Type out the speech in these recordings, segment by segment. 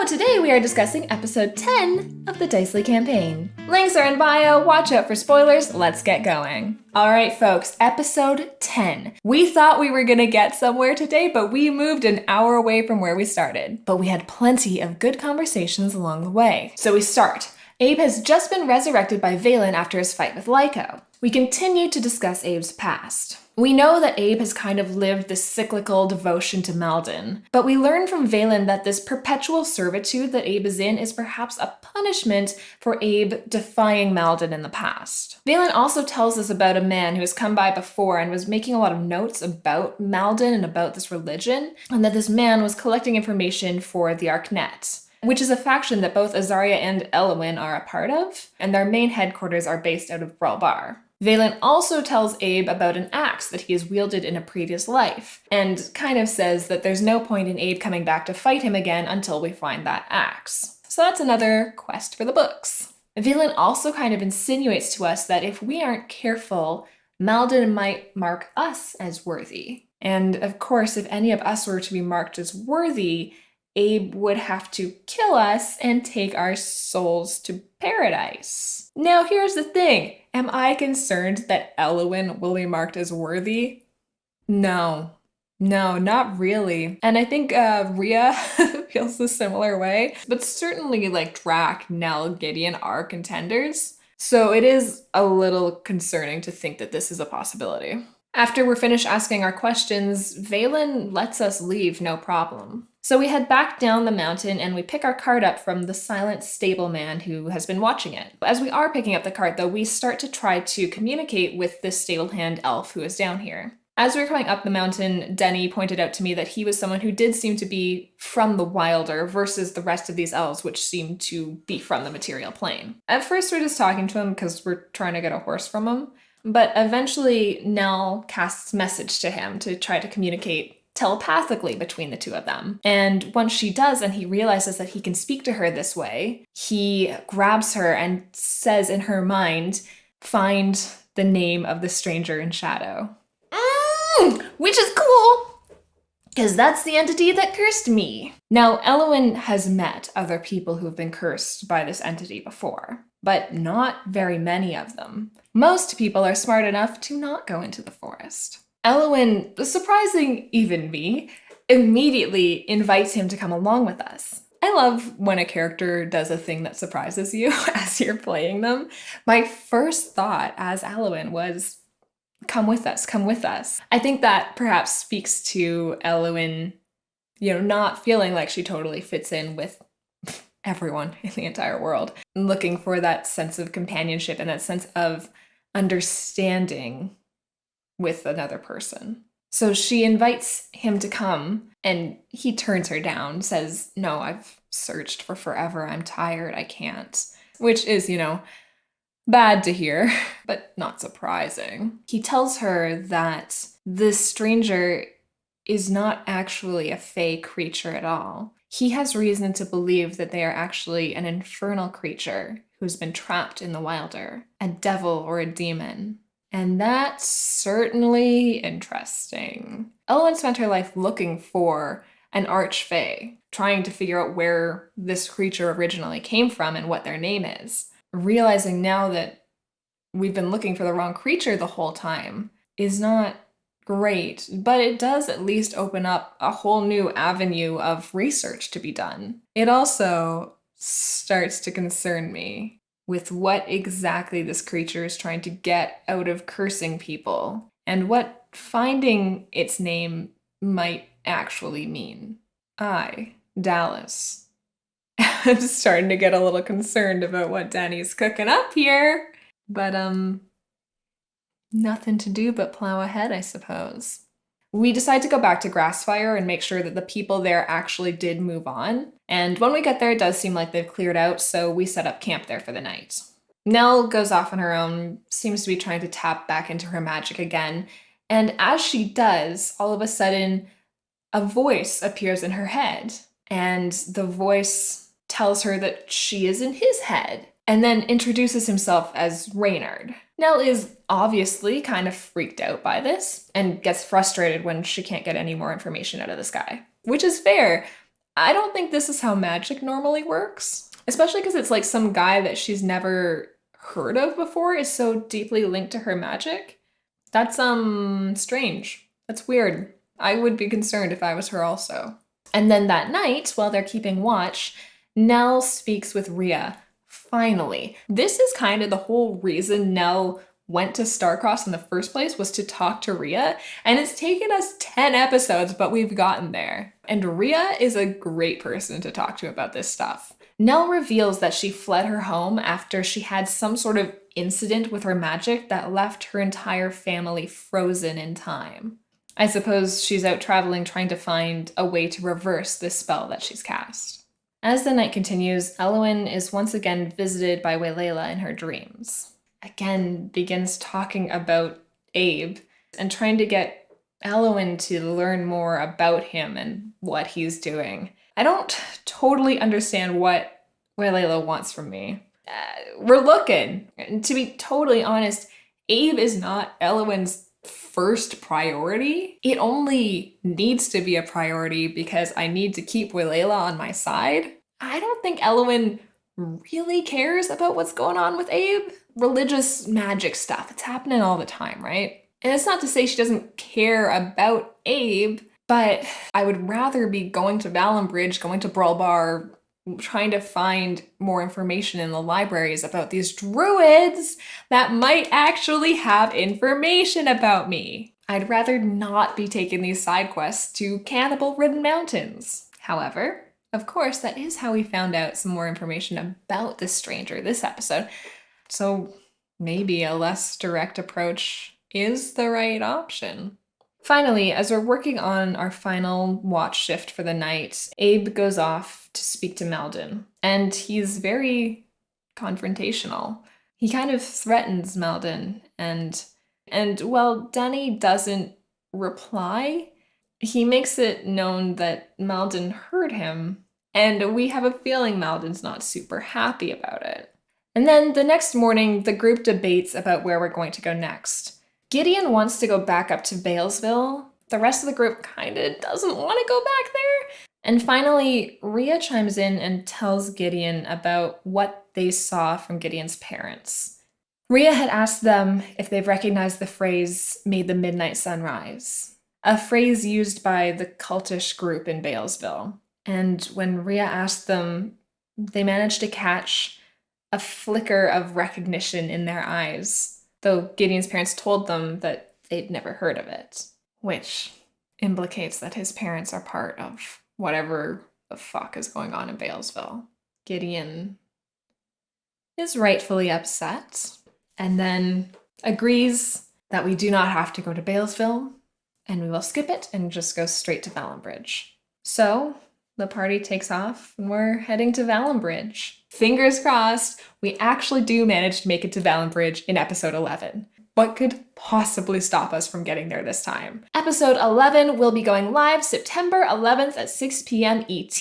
today we are discussing episode 10 of the Dicely campaign. Links are in bio, watch out for spoilers, let's get going. Alright folks, episode 10. We thought we were gonna get somewhere today, but we moved an hour away from where we started. But we had plenty of good conversations along the way. So we start. Abe has just been resurrected by Valen after his fight with Lyco. We continue to discuss Abe's past. We know that Abe has kind of lived this cyclical devotion to Malden, but we learn from Valen that this perpetual servitude that Abe is in is perhaps a punishment for Abe defying Malden in the past. Valen also tells us about a man who has come by before and was making a lot of notes about Malden and about this religion, and that this man was collecting information for the Arknet, which is a faction that both Azaria and Elwyn are a part of, and their main headquarters are based out of Bralbar. Valen also tells Abe about an axe that he has wielded in a previous life, and kind of says that there's no point in Abe coming back to fight him again until we find that axe. So that's another quest for the books. Valen also kind of insinuates to us that if we aren't careful, Malden might mark us as worthy. And of course, if any of us were to be marked as worthy, Abe would have to kill us and take our souls to paradise. Now here's the thing. Am I concerned that Elwyn will be marked as worthy? No, not really. And I think Rhea feels a similar way. But certainly like Drac, Nell, Gideon are contenders. So it is a little concerning to think that this is a possibility. After we're finished asking our questions, Valen lets us leave no problem. So we head back down the mountain and we pick our cart up from the silent stableman who has been watching it. As we are picking up the cart though, we start to try to communicate with this stablehand elf who is down here. As we were coming up the mountain, Denny pointed out to me that he was someone who did seem to be from the Wilder versus the rest of these elves, which seemed to be from the material plane. At first we're just talking to him because we're trying to get a horse from him. But eventually, Nell casts message to him to try to communicate telepathically between the two of them. And once she does, and he realizes that he can speak to her this way, he grabs her and says in her mind, "Find the name of the stranger in shadow." Which is cool, because that's the entity that cursed me. Now, Elwyn has met other people who have been cursed by this entity before, but not very many of them. Most people are smart enough to not go into the forest. Elwyn, surprising even me, immediately invites him to come along with us. I love when a character does a thing that surprises you as you're playing them. My first thought as Elwyn was, come with us, come with us. I think that perhaps speaks to Elwyn, not feeling like she totally fits in with everyone in the entire world, looking for that sense of companionship and that sense of understanding with another person. So she invites him to come and he turns her down, says, "No, I've searched for forever. I'm tired. I can't." Which is, bad to hear, but not surprising. He tells her that this stranger is not actually a fey creature at all. He has reason to believe that they are actually an infernal creature who's been trapped in the Wilder, a devil or a demon. And that's certainly interesting. Elwyn spent her life looking for an archfey, trying to figure out where this creature originally came from and what their name is. Realizing now that we've been looking for the wrong creature the whole time is not great, but it does at least open up a whole new avenue of research to be done. It also starts to concern me with what exactly this creature is trying to get out of cursing people and what finding its name might actually mean. I, Dallas, I'm starting to get a little concerned about what Danny's cooking up here, but nothing to do but plow ahead, I suppose. We decide to go back to Grassfire and make sure that the people there actually did move on. And when we get there, it does seem like they've cleared out, so we set up camp there for the night. Nell goes off on her own, seems to be trying to tap back into her magic again. And as she does, all of a sudden, a voice appears in her head. And the voice tells her that she is in his head, and then introduces himself as Reynard. Nell is obviously kind of freaked out by this and gets frustrated when she can't get any more information out of this guy, which is fair. I don't think this is how magic normally works, especially because it's like some guy that she's never heard of before is so deeply linked to her magic. That's strange. That's weird. I would be concerned if I was her also. And then that night, while they're keeping watch, Nell speaks with Rhea. Finally. This is kind of the whole reason Nell went to Starcross in the first place, was to talk to Rhea. And it's taken us 10 episodes, but we've gotten there. And Rhea is a great person to talk to about this stuff. Nell reveals that she fled her home after she had some sort of incident with her magic that left her entire family frozen in time. I suppose she's out traveling trying to find a way to reverse this spell that she's cast. As the night continues, Elwyn is once again visited by Waylala in her dreams. Again begins talking about Abe and trying to get Elwyn to learn more about him and what he's doing. I don't totally understand what Waylala wants from me. We're looking. And to be totally honest, Abe is not Elwyn's first priority. It only needs to be a priority because I need to keep Waylala on my side. I don't think Elwyn really cares about what's going on with Abe. Religious magic stuff, it's happening all the time, right? And it's not to say she doesn't care about Abe, but I would rather be going to Valambridge, going to Brawl Bar, trying to find more information in the libraries about these druids that might actually have information about me. I'd rather not be taking these side quests to cannibal-ridden mountains. However, of course, that is how we found out some more information about this stranger this episode. So maybe a less direct approach is the right option. Finally, as we're working on our final watch shift for the night, Abe goes off to speak to Maldon, and he's very confrontational. He kind of threatens Maldon, and while Danny doesn't reply, he makes it known that Maldon heard him, and we have a feeling Maldon's not super happy about it. And then the next morning, the group debates about where we're going to go next. Gideon wants to go back up to Valesville. The rest of the group kind of doesn't want to go back there. And finally, Rhea chimes in and tells Gideon about what they saw from Gideon's parents. Rhea had asked them if they've recognized the phrase, "Made the midnight sun rise," a phrase used by the cultish group in Valesville. And when Rhea asked them, they managed to catch a flicker of recognition in their eyes, though Gideon's parents told them that they'd never heard of it, which implicates that his parents are part of whatever the fuck is going on in Valesville. Gideon is rightfully upset, and then agrees that we do not have to go to Valesville, and we will skip it and just go straight to Valambridge. So the party takes off, and we're heading to Valambridge. Fingers crossed, we actually do manage to make it to Valambridge in episode 11. What could possibly stop us from getting there this time? Episode 11 will be going live September 11th at 6 p.m. ET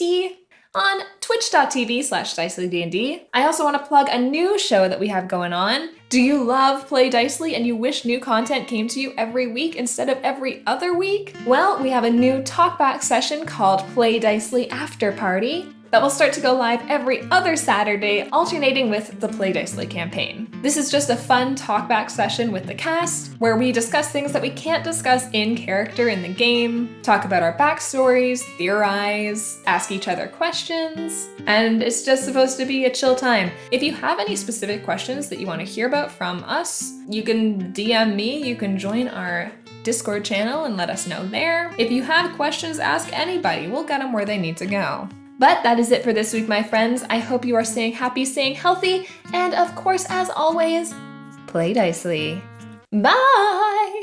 on twitch.tv/DicelyDND. I also want to plug a new show that we have going on. Do you love Play Dicely and you wish new content came to you every week instead of every other week? Well, we have a new talkback session called Play Dicely After Party that will start to go live every other Saturday, alternating with the Play Dicely campaign. This is just a fun talkback session with the cast, where we discuss things that we can't discuss in character in the game, talk about our backstories, theorize, ask each other questions, and it's just supposed to be a chill time. If you have any specific questions that you want to hear about from us, you can DM me, you can join our Discord channel and let us know there. If you have questions, ask anybody. We'll get them where they need to go. But that is it for this week, my friends. I hope you are staying happy, staying healthy, and of course, as always, play dicely. Bye!